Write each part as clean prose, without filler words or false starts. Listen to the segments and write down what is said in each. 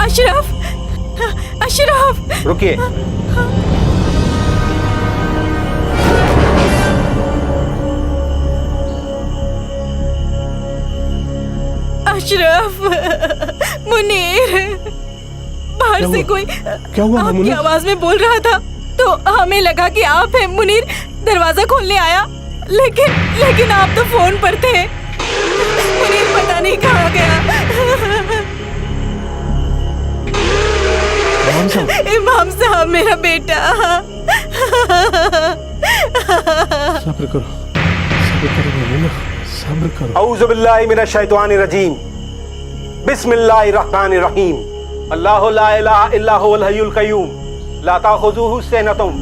अशरफ, अशरफ! रुकिए। अशरफ, मुनीर, बाहर से कोई क्या हुआ? आपकी आवाज में बोल रहा था तो हमें लगा कि आप हैं। मुनीर दरवाजा खोलने आया, लेकिन आप तो फोन पर थे। मुनीर पता नहीं कहाँ गया। इमाम साहब, मेरा बेटा। सब्र करो, सब्र करो। औज़ु बिल्लाहि मिनश शैतानिर रजीम। बिस्मिल्लाहिर रहमानिर रहीम। अल्लाहु ला इलाहा इल्ला हुवल हय्युल क़य्यूम। ला ताख़ुज़ुहु सिनतुन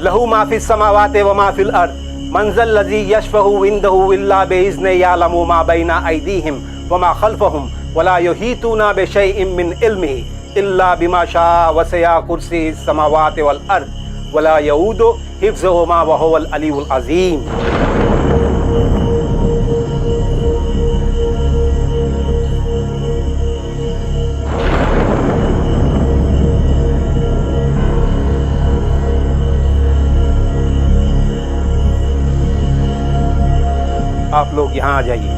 लहू मा फ़िस समावाति व मा फ़िल अर्द। मन ज़ल्लज़ी यशफ़अु इंदहु इल्ला बिइज़्निही यअलमु मा बैना अयदीहिम व मा ख़ल्फ़हुम व ला युहीतूना बिशैइन मिन इल्मिही इल्ला बिमा शाअ वसिअ कुर्सियुस समावाति वल अर्द व ला यऊदुहु हिफ़्ज़ुहुमा व हुवल अलियुल अज़ीम। आप लोग यहाँ आ जाइए।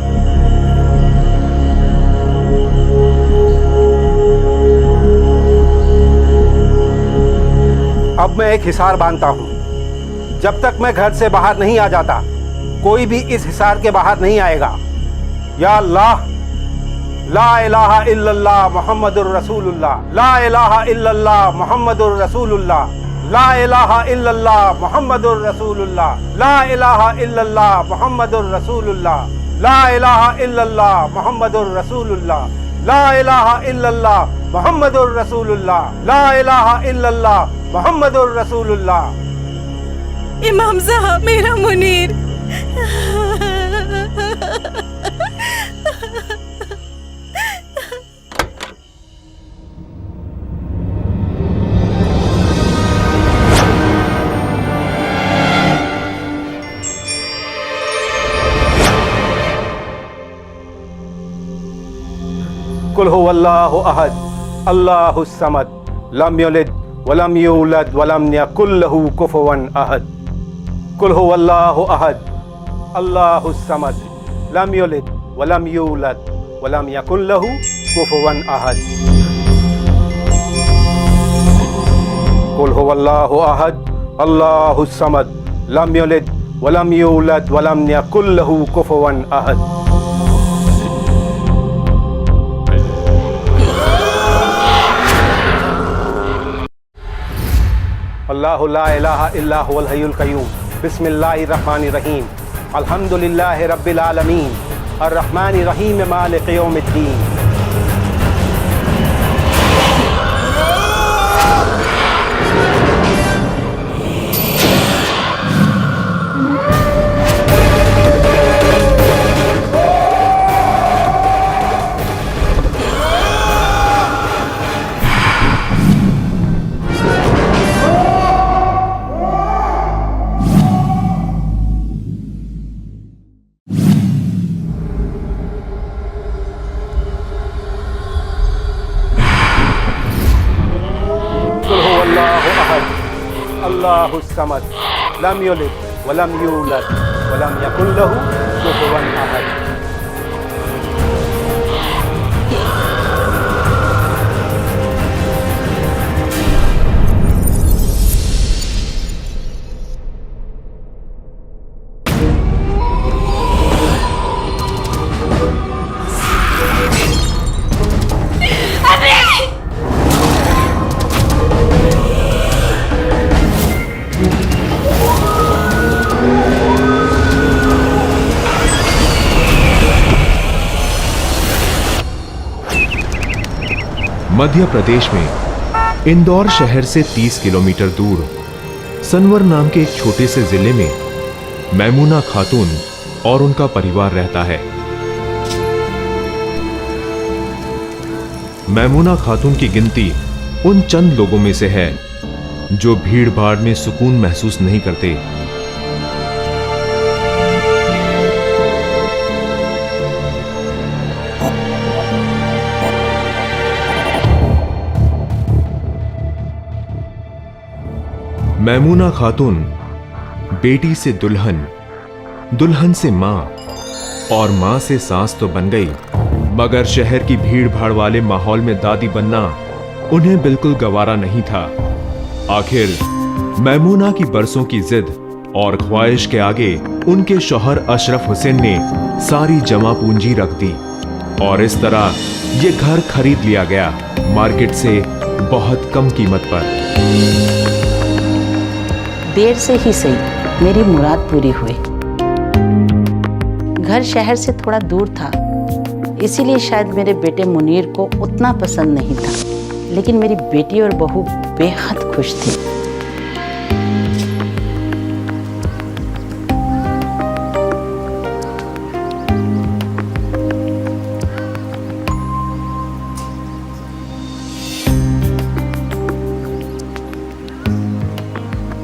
अब मैं एक हिसार बांधता हूँ। जब तक मैं घर से बाहर नहीं आ जाता, कोई भी इस हिसार के बाहर नहीं आएगा। या अल्लाह, ला इलाहा इल्लल्लाह मुहम्मदुर रसूलुल्लाह, ला इलाहा इल्लल्लाह मुहम्मदुर रसूलुल्लाह, ला इलाहा इल्लल्लाह मुहम्मदुर रसूलुल्लाह, ला इलाहा इल्लल्लाह मुहम्मदुर रसूलुल्लाह, ला इलाहा इल्लल्लाह मुहम्मदुर रसूलुल्लाह, ला इलाहा इल्लल्लाह मुहम्मदुर रसूलुल्लाह, ला इलाहा इल्लल्लाह मुहम्मदुर रसूलुल्लाह। इमाम साहब, मेरा मुनीर। कुल हुवल्लाहु अहद, अल्लाहुस समद, लम यलिद वलम यूलद वलम यकुल लहू कुफुवन अहद। कुल हुवल्लाहु अहद, अल्लाहुस समद, लम यलिद वलम यूलद वलम यकुल लहू कुफुवन अहद। कुल हुवल्लाहु अहद, अल्लाहुस समद, लम यलिद वलम यूलद वलम यकुल लहू कुफुवन अहद। अल्लाहु ला इलाहा इल्ला हुवल हय्युल क़य्यूम। बिस्मिल्लाहिर रहमानिर रहीम। अल्हम्दुलिल्लाहि रब्बिल आलमीन अर्रहमानिर रहीम मालिक यौमिद्दीन। अल्लाहुस समद, लम यलिद वलम यूलद वलम यकुल लहू कुफुवन अहद। मध्य प्रदेश में इंदौर शहर से 30 किलोमीटर दूर सनवर नाम के एक छोटे से जिले में मैमूना खातून और उनका परिवार रहता है। मैमूना खातून की गिनती उन चंद लोगों में से है जो भीड़ भाड़ में सुकून महसूस नहीं करते। मैमूना खातून बेटी से दुल्हन, दुल्हन से मां और मां से सास तो बन गई, मगर शहर की भीड़ भाड़ वाले माहौल में दादी बनना उन्हें बिल्कुल गवारा नहीं था। आखिर मैमूना की बरसों की जिद और ख्वाहिश के आगे उनके शौहर अशरफ हुसैन ने सारी जमा पूंजी रख दी और इस तरह ये घर खरीद लिया गया मार्केट से बहुत कम कीमत पर। देर से ही सही मेरी मुराद पूरी हुई। घर शहर से थोड़ा दूर था, इसीलिए शायद मेरे बेटे मुनीर को उतना पसंद नहीं था, लेकिन मेरी बेटी और बहू बेहद खुश थी।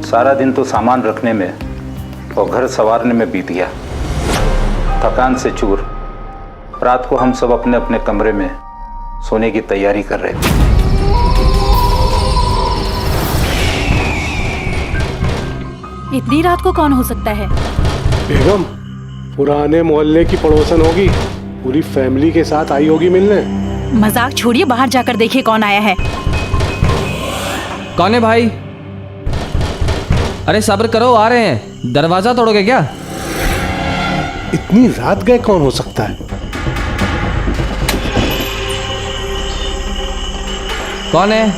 सारा दिन तो सामान रखने में और घर संवारने में बीत गया, थकान से चूर। रात को हम सब अपने अपने कमरे में सोने की तैयारी कर रहे थे। इतनी रात को कौन हो सकता है? बेगम, पुराने मोहल्ले की पड़ोसन होगी, पूरी फैमिली के साथ आई होगी मिलने। मजाक छोड़िए, बाहर जाकर देखिए कौन आया है। कौन है भाई? अरे सब्र करो, आ रहे हैं। दरवाजा तोड़ोगे क्या? इतनी रात गए कौन हो सकता है? कौन है?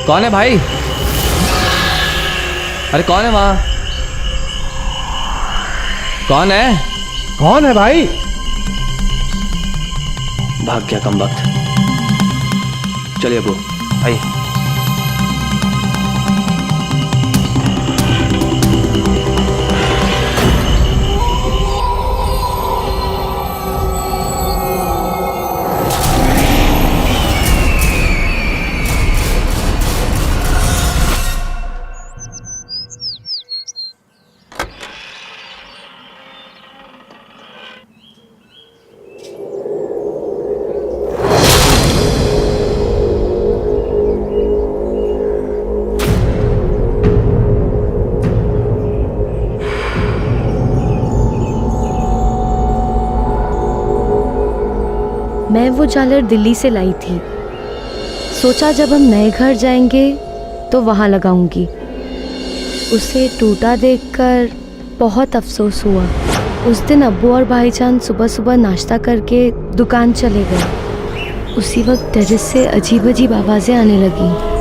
कौन है भाई? अरे कौन है वहां? कौन है? कौन है भाई? भाग गया कम वक्त। चलिए अबू आइए। मैं वो झालर दिल्ली से लाई थी। सोचा जब हम नए घर जाएंगे तो वहाँ लगाऊंगी। उसे टूटा देखकर बहुत अफसोस हुआ। उस दिन अब्बू और भाईजान सुबह सुबह नाश्ता करके दुकान चले गए। उसी वक्त टेरेस से अजीब अजीब आवाज़ें आने लगीं।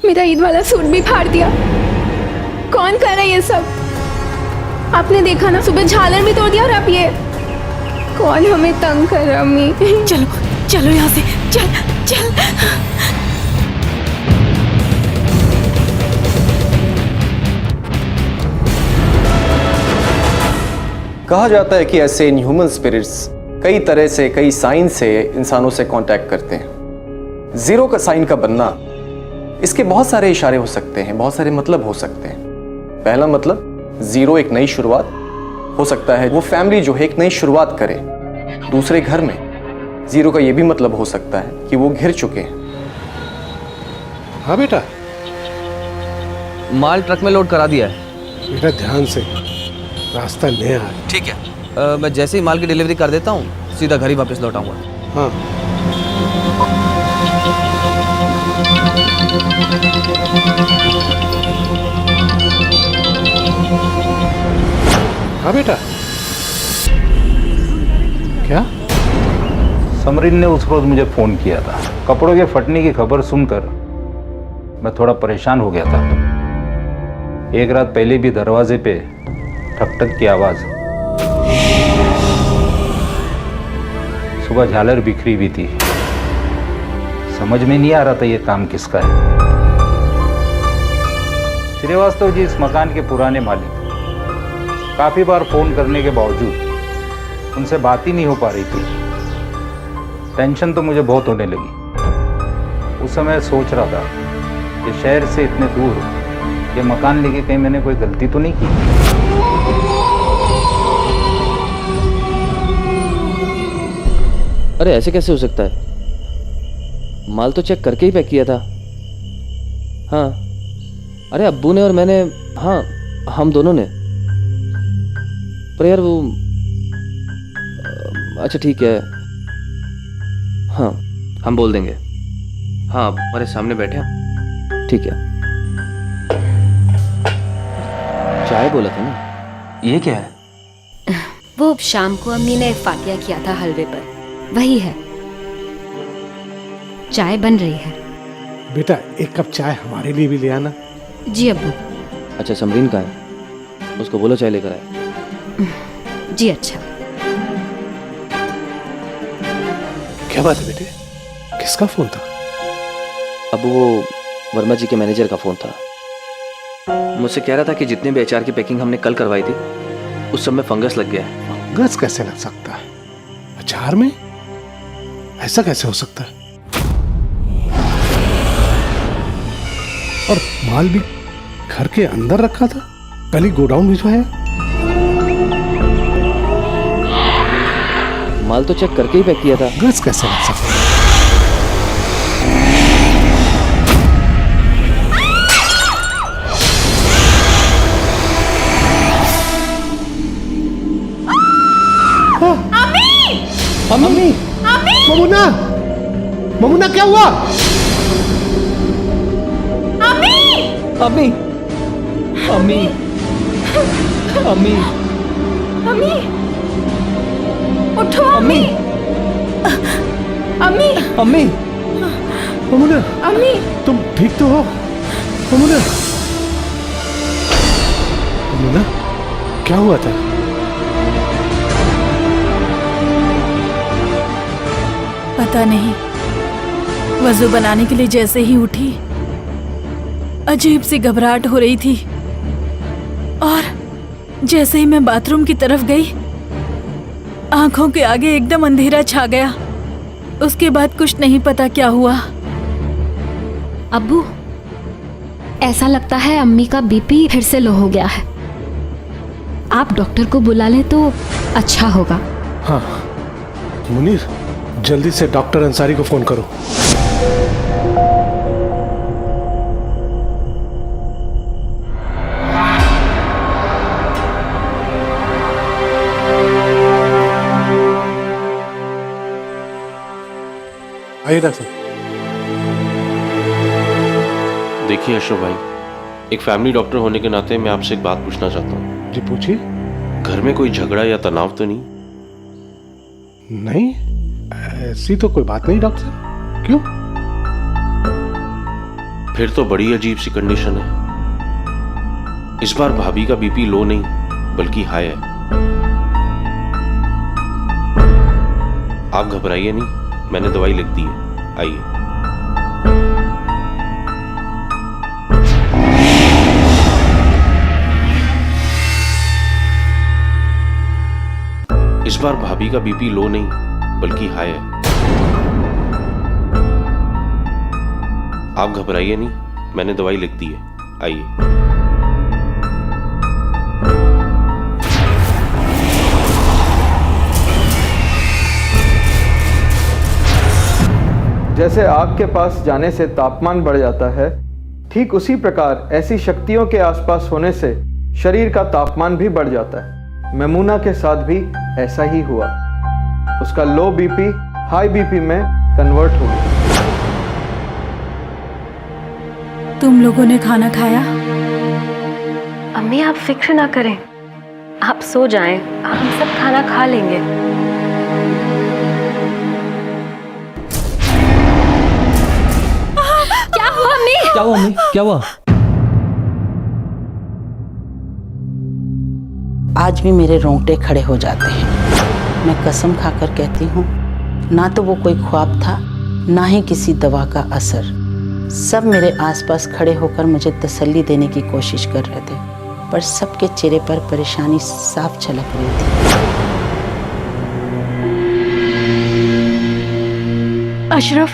मेरा ईद वाला सूट भी फाड़ दिया। कौन कर रहा है ये सब? आपने देखा ना, सुबह झालर भी तोड़ दिया और अब ये। कौन हमें तंग कर रहा है? अम्मी चलो चलो यहाँ से, चल चल। कहा जाता है कि ऐसे इनह्यूमन स्पिरिट्स कई तरह से, कई साइन से इंसानों से कांटेक्ट करते हैं। जीरो का साइन का बनना, इसके बहुत सारे इशारे हो सकते हैं, बहुत सारे मतलब हो सकते हैं। पहला मतलब जीरो एक नई शुरुआत, हो सकता है वो फैमिली जो है एक नई शुरुआत करे दूसरे घर में। जीरो का ये भी मतलब हो सकता है कि वो घिर चुके हैं। हाँ बेटा। माल ट्रक में लोड करा दिया है। बेटा ध्यान से, रास्ता नया है। ठीक है, मैं जैसे ही माल की डिलीवरी कर देता हूँ सीधा घर ही वापस लौट आऊंगा। हाँ। हाँ बेटा। क्या? समरीन ने उस रोज मुझे फोन किया था। कपड़ों के फटने की खबर सुनकर मैं थोड़ा परेशान हो गया था। एक रात पहले भी दरवाजे पे ठक ठक की आवाज, सुबह झालर बिखरी हुई थी। समझ में नहीं आ रहा था ये काम किसका है। श्रीवास्तव जी इस मकान के पुराने मालिक। काफी बार फोन करने के बावजूद उनसे बात ही नहीं हो पा रही थी। टेंशन तो मुझे बहुत होने लगी। उस समय सोच रहा था कि शहर से इतने दूर ये मकान लेके कहीं मैंने कोई गलती तो नहीं की। अरे ऐसे कैसे हो सकता है? माल तो चेक करके ही पैक किया था। हाँ, अरे अब्बू ने और मैंने, हाँ हम दोनों ने। पर यार वो, अच्छा ठीक है, हाँ हम बोल देंगे। हाँ हमारे सामने बैठे हैं। ठीक है। चाय बोला था ना, ये क्या है? वो शाम को अम्मी ने फातिया किया था हलवे पर, वही है। चाय बन रही है। बेटा एक कप चाय हमारे लिए भी ले आना। जी अब्बू। अच्छा समरीन कहाँ है? उसको बोलो चाय लेकर आए। जी अच्छा। क्या बात है बेटे, किसका फोन था? अब वो वर्मा जी के मैनेजर का फोन था। मुझसे कह रहा था कि जितने भी एचआर की पैकिंग हमने कल करवाई थी उस सब में फंगस लग गया है। फंगस कैसे लग सकता है अचार में? ऐसा कैसे हो सकता है? और माल भी घर के अंदर रखा था, कल ही गोडाउन भिजवाया। माल तो चेक करके ही पैक किया था। फंगस कैसे लग सकता है? मम्मी, ममुना, ममुना क्या हुआ? अम्मी, अम्मी, अम्मी, अम्मी, उठो अम्मी। अम्मी, अम्मी, ममुना, अम्मी, तुम ठीक तो हो? ममुना, ममुना, क्या हुआ था? पता नहीं, वजू बनाने के लिए जैसे ही उठी अजीब सी घबराहट हो रही थी, और जैसे ही मैं बाथरूम की तरफ गई आंखों के आगे एकदम अंधेरा छा गया। उसके बाद कुछ नहीं पता क्या हुआ। अब्बू, ऐसा लगता है अम्मी का बीपी फिर से लो हो गया है। आप डॉक्टर को बुला लें तो अच्छा होगा। हाँ मुनीर, जल्दी से डॉक्टर अंसारी को फोन करो। आइए डॉक्टर। देखिए अशरफ भाई, एक फैमिली डॉक्टर होने के नाते मैं आपसे एक बात पूछना चाहता हूँ। जी पूछिए। घर में कोई झगड़ा या तनाव तो नहीं? नहीं, ऐसी तो कोई बात नहीं डॉक्टर साहब। क्यों? फिर तो बड़ी अजीब सी कंडीशन है। इस बार भाभी का बीपी लो नहीं बल्कि हाई है। आप घबराइए नहीं, मैंने दवाई लिख दी है, आइए। इस बार भाभी का बीपी लो नहीं बल्कि हाई है। आप घबराइए नहीं, मैंने दवाई लिख दी है, आइए। जैसे आग के पास जाने से तापमान बढ़ जाता है, ठीक उसी प्रकार ऐसी शक्तियों के आसपास होने से शरीर का तापमान भी बढ़ जाता है। मैमूना के साथ भी ऐसा ही हुआ। उसका लो बीपी हाई बीपी में कन्वर्ट हो गया। तुम लोगों ने खाना खाया? अम्मी आप फिक्र ना करें, आप सो जाएं, हम सब खाना खा लेंगे। क्या हुआ अम्मी? क्या हुआ अम्मी? क्या हुआ? आज भी मेरे रोंगटे खड़े हो जाते हैं। मैं कसम खाकर कहती हूँ, ना तो वो कोई ख्वाब था, ना ही किसी दवा का असर। सब मेरे आसपास खड़े होकर मुझे तसल्ली देने की कोशिश कर रहे थे, पर सबके चेहरे पर परेशानी साफ झलक रही थी। अशरफ,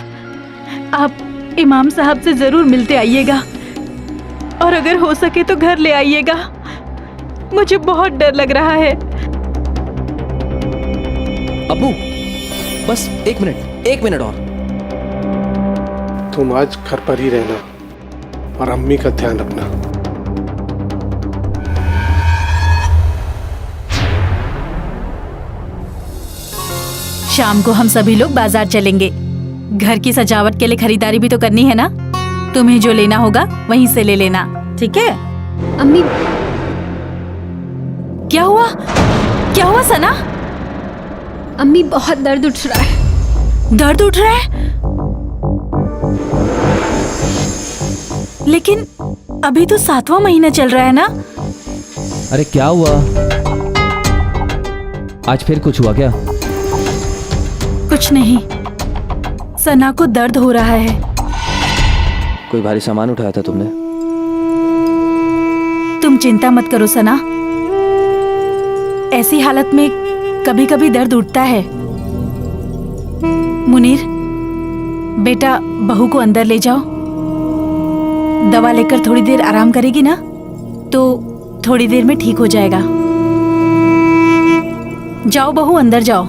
आप इमाम साहब से जरूर मिलते आइएगा, और अगर हो सके तो घर ले आइएगा। मुझे बहुत डर लग रहा है। अब्बू, बस एक मिनट और। तुम आज घर पर ही रहना और अम्मी का ध्यान रखना। शाम को हम सभी लोग बाजार चलेंगे। घर की सजावट के लिए खरीदारी भी तो करनी है ना। तुम्हें जो लेना होगा वहीं से ले लेना, ठीक है? अम्मी, क्या हुआ? क्या हुआ सना? अम्मी बहुत दर्द उठ रहा है। दर्द उठ रहा है? लेकिन अभी तो 7वां महीना चल रहा है ना। अरे क्या हुआ? आज फिर कुछ हुआ क्या? कुछ नहीं, सना को दर्द हो रहा है। कोई भारी सामान उठाया था तुमने? तुम चिंता मत करो सना, ऐसी हालत में कभी कभी दर्द उठता है। मुनीर बेटा, बहू को अंदर ले जाओ। दवा लेकर थोड़ी देर आराम करेगी ना, तो थोड़ी देर में ठीक हो जाएगा। जाओ बहू, अंदर जाओ।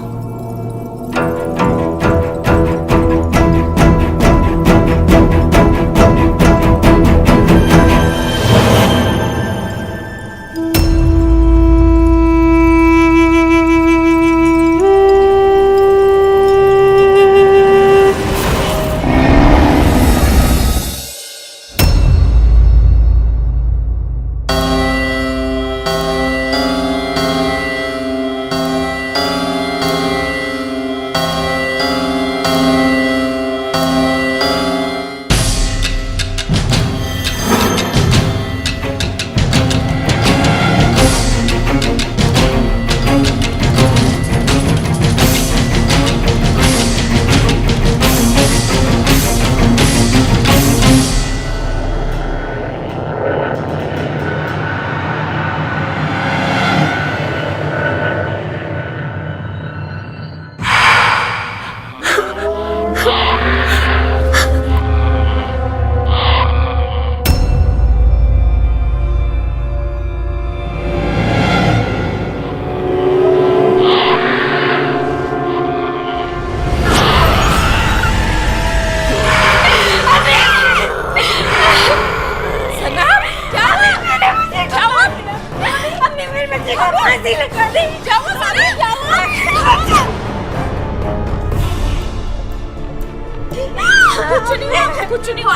कुछ नहीं हुआ।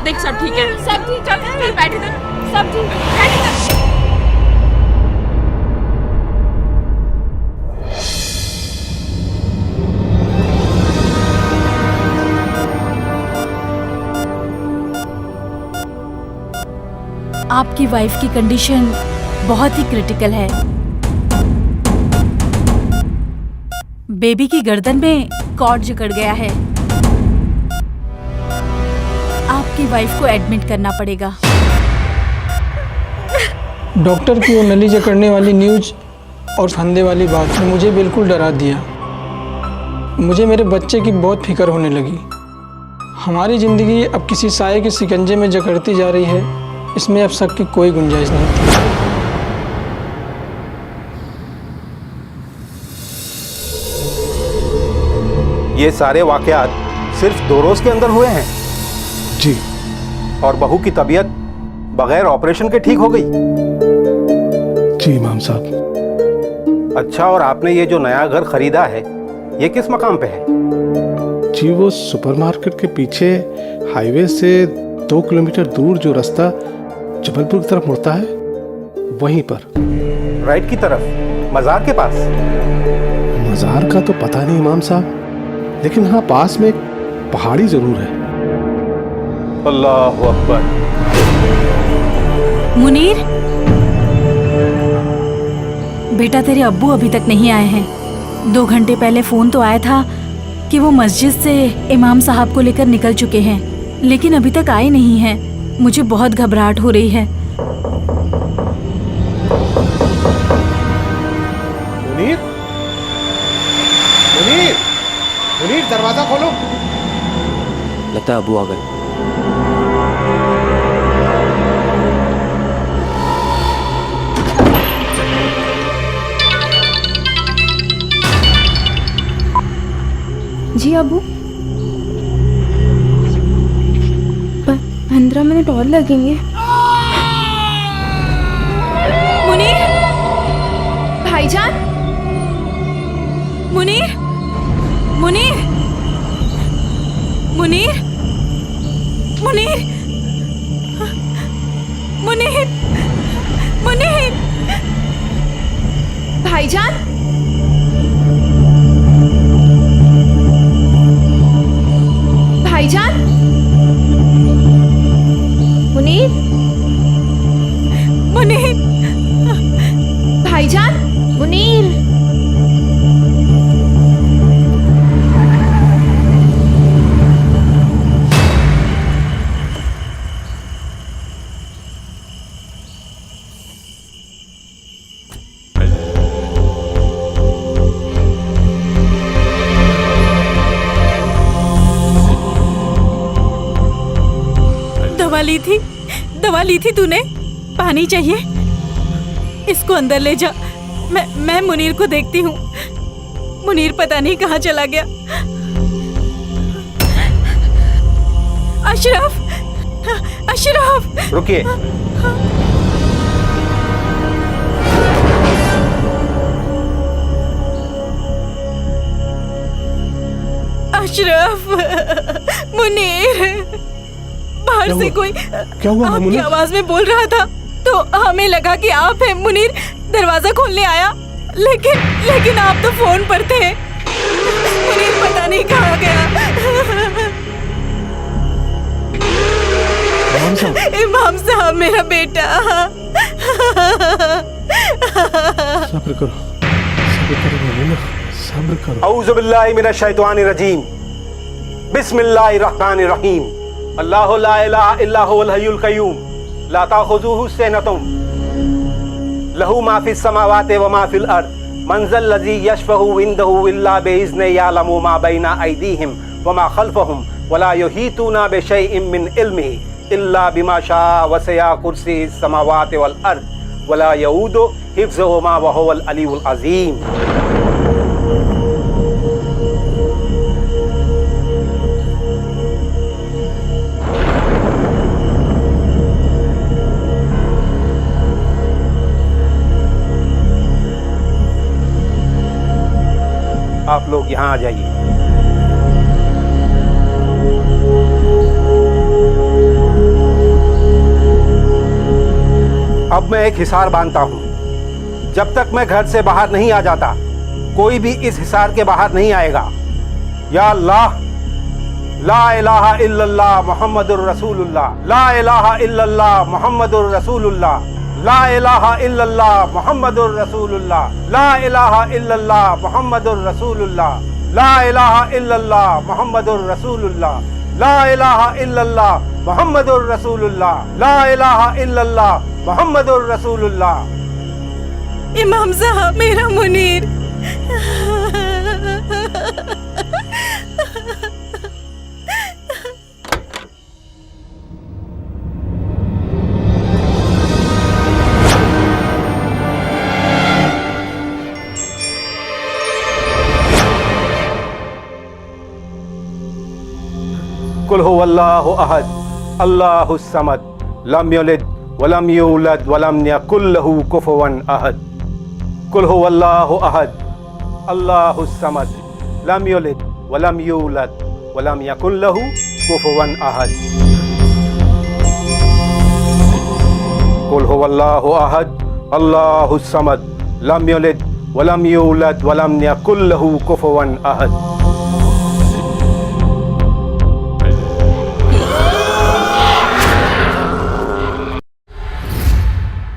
देख सब ठीक है, सब ठीक। चल बैठे थे, सब ठीक बैठे थे। आपकी वाइफ की कंडीशन बहुत ही क्रिटिकल है। बेबी की गर्दन में कॉर्ड जकड़ गया है। आपकी वाइफ को एडमिट करना पड़ेगा। डॉक्टर की वो नली जकड़ने वाली न्यूज़ और फंदे वाली बात ने मुझे बिल्कुल डरा दिया। मुझे मेरे बच्चे की बहुत फिक्र होने लगी। हमारी ज़िंदगी अब किसी साये के शिकंजे में जकड़ती जा रही है, इसमें अब शक की कोई गुंजाइश नहीं थी। ये सारे वाकयात सिर्फ 2 रोज के अंदर हुए हैं? जी। और बहू की तबीयत बगैर ऑपरेशन के ठीक हो गई? जी इमाम साहब। अच्छा, और आपने ये जो नया घर खरीदा है ये किस मकाम पे है? जी वो सुपरमार्केट के पीछे हाईवे से 2 किलोमीटर दूर जो रास्ता जबलपुर की तरफ मुड़ता है वहीं पर। राइट की तरफ, मजार के पास? मजार का तो पता नहीं इमाम साहब, लेकिन हाँ पास में एक पहाड़ी जरूर है। अल्लाहु अकबर। मुनीर, बेटा तेरे अब्बू अभी तक नहीं आए हैं। 2 घंटे पहले फोन तो आया था कि वो मस्जिद से इमाम साहब को लेकर निकल चुके हैं, लेकिन अभी तक आए नहीं हैं। मुझे बहुत घबराहट हो रही है। मुनीर, मुनीर, मुनीर दरवाजा खोलो। लगता है अबू आ गए। जी अबू, 15 मिनट और लगेंगे। मुनीर, भाईजान, मुनीर, मुनीर, मुनीर, मुनीर, मुनीर, मुनीर, भाईजान, भाईजान, मुनीर, मुनीर, भाईजान, मुनीर। दवा ली थी तूने? पानी चाहिए? इसको अंदर ले जा। मैं मुनीर को देखती हूँ। मुनीर पता नहीं कहाँ चला गया। अशरफ, अशरफ, रुकिए। अशरफ, मुनीर, बाहर से कोई क्या हुआ? आपकी आवाज में बोल रहा था तो हमें लगा कि आप हैं। मुनीर दरवाजा खोलने आया, लेकिन आप तो फोन पर थे। मुनीर पता नहीं कहाँ गया। इमाम साहब मेरा बेटा। सब्र करो, सब्र करो मुनीर, सब्र करो। औज़ु बिल्लाहि मिनश शैतानिर रजीम। बिस्मिल्लाहिर रहमानिर रहीम। अल्लाहु ला इलाहा इल्ला हुवल हय्युल क़य्यूम ला ताख़ुज़ुहु सिनतुन लहू मा फ़िस समावाति व मा फ़िल अर्द मन ज़ल्लज़ी यशफ़अु इंदहु इल्ला बिइज़्निही यअलमु मा बैना अयदीहिम व मा ख़ल्फ़हुम व ला युहीतूना बिशैइन मिन इल्मिही इल्ला बिमा शाअ वसिअ कुर्सियुहुस समावाति वल अर्द व ला यऊदुहु हिफ़्ज़ुहुमा व हुवल अलीयुल अज़ीम। आप लोग यहाँ आ जाइए। अब मैं एक हिसार बांधता हूँ। जब तक मैं घर से बाहर नहीं आ जाता, कोई भी इस हिसार के बाहर नहीं आएगा। या अल्लाह, ला इलाहा इल्लल्लाह मुहम्मदुर रसूलुल्लाह, ला इलाहा इल्लल्लाह मुहम्मदुर रसूलुल्लाह, ला इलाहा इल्लल्लाह मुहम्मदुर रसूलुल्लाह, ला इलाहा इल्लल्लाह मुहम्मदुर रसूलुल्लाह, ला इलाहा इल्लल्लाह मुहम्मदुर रसूलुल्लाह, ला इलाहा इल्लल्लाह मुहम्मदुर रसूलुल्लाह, ला इलाहा इल्लल्लाह मुहम्मदुर रसूलुल्लाह। इमाम साहब मेरा मुनीर। कुल हुवल्लाहु अहद अल्लाहुस समद लम यलिद वलम यूलद वलम यकुल लहू कुफुवन अहद। कुल हुवल्लाहु अहद अल्लाहुस समद लम यलिद वलम यूलद वलम यकुल लहू कुफुवन अहद। कुल हुवल्लाहु अहद अल्लाहुस समद लम यलिद वलम यूलद वलम यकुल लहू कुफुवन अहद।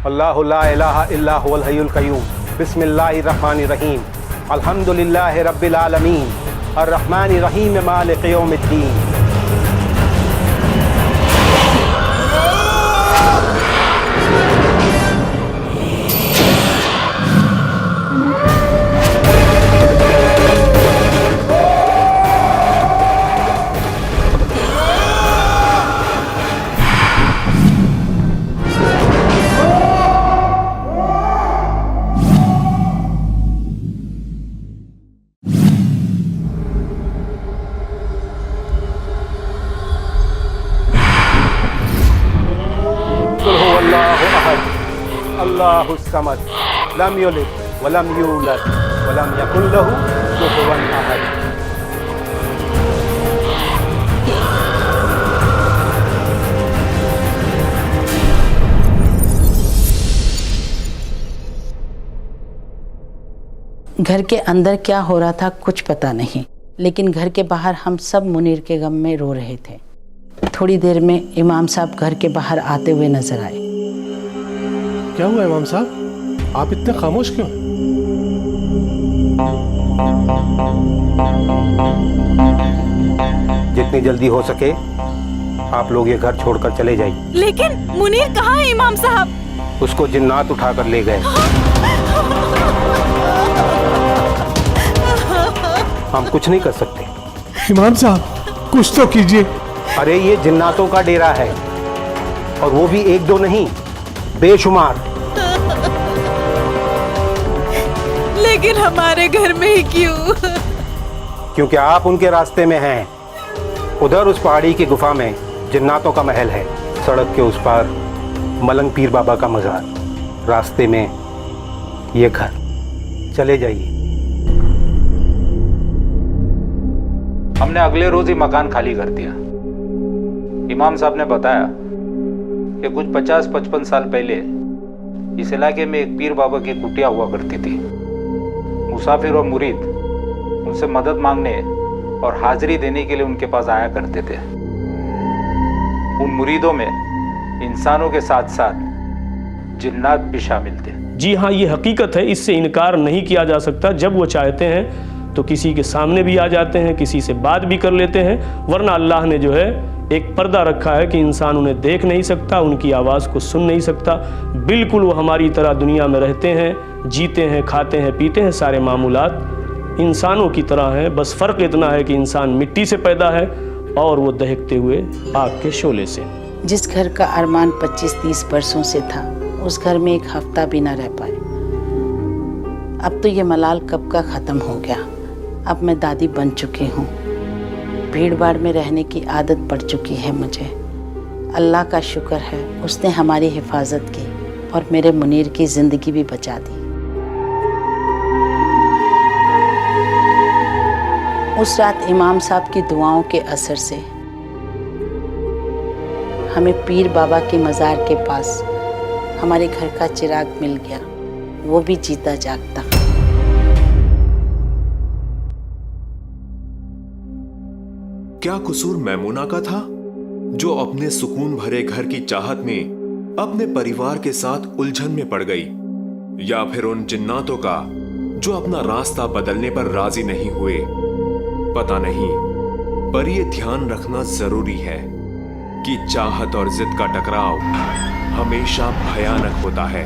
अल्लाहु ला इलाहा इल्ला हुवल हय्युल क़य्यूम बिस्मिल्लाहिर रहमानिर रहीम अल्हम्दुलिल्लाहि रब्बिल आलमीन अर्रहमानिर रहीम मालिक यौमिद्दीन। अल्लाहुस समद लम यलिद वलम यूलद वलम यकुल लहू कुफुवन अहद। घर के अंदर क्या हो रहा था कुछ पता नहीं, लेकिन घर के बाहर हम सब मुनीर के गम में रो रहे थे। थोड़ी देर में इमाम साहब घर के बाहर आते हुए नजर आए। क्या हुआ इमाम साहब, आप इतने खामोश क्यों? जितनी जल्दी हो सके आप लोग ये घर छोड़कर चले जाइए। लेकिन मुनीर कहाँ है इमाम साहब? उसको जिन्नात उठाकर ले गए। हम कुछ नहीं कर सकते। इमाम साहब कुछ तो कीजिए। अरे ये जिन्नातों का डेरा है, और वो भी एक दो नहीं, बेशुमार। लेकिन हमारे घर में ही क्यों? क्योंकि आप उनके रास्ते में हैं। उधर उस पहाड़ी की गुफा में जिन्नातों का महल है, सड़क के उस पार मलंग पीर बाबा का मजार, रास्ते में ये घर। चले जाइए। हमने अगले रोज ही मकान खाली कर दिया। इमाम साहब ने बताया कि कुछ 50-55 साल पहले इस इलाके में एक पीर बाबा की कुटिया हुआ करती थी। मुसाफिर और मुरीद उनसे मदद मांगने और हाजिरी देने के लिए उनके पास आया करते थे। उन मुरीदों में इंसानों के साथ साथ जिन्नात भी शामिल थे। जी हाँ, ये हकीकत है, इससे इनकार नहीं किया जा सकता। जब वो चाहते हैं तो किसी के सामने भी आ जाते हैं, किसी से बात भी कर लेते हैं, वरना अल्लाह ने जो है एक पर्दा रखा है कि इंसान उन्हें देख नहीं सकता, उनकी आवाज़ को सुन नहीं सकता। बिल्कुल वो हमारी तरह दुनिया में रहते हैं, जीते हैं, खाते हैं, पीते हैं, सारे मामूलात इंसानों की तरह हैं। बस फ़र्क इतना है कि इंसान मिट्टी से पैदा है और वो दहकते हुए आग के शोले से। जिस घर का अरमान 25-30 बरसों से था, उस घर में एक हफ्ता भी ना रह पाए। अब तो ये मलाल कब का ख़त्म हो गया। अब मैं दादी बन चुकी हूँ, भीड़ भाड़ में रहने की आदत पड़ चुकी है मुझे। अल्लाह का शुक्र है, उसने हमारी हिफाजत की और मेरे मुनीर की ज़िंदगी भी बचा दी। उस रात इमाम साहब की दुआओं के असर से हमें पीर बाबा के मज़ार के पास हमारे घर का चिराग मिल गया, वो भी जीता जागता। क्या कसूर मैमूना का था जो अपने सुकून भरे घर की चाहत में अपने परिवार के साथ उलझन में पड़ गई, या फिर उन जिन्नातों का जो अपना रास्ता बदलने पर राजी नहीं हुए? पता नहीं, पर यह ध्यान रखना जरूरी है कि चाहत और जिद का टकराव हमेशा भयानक होता है।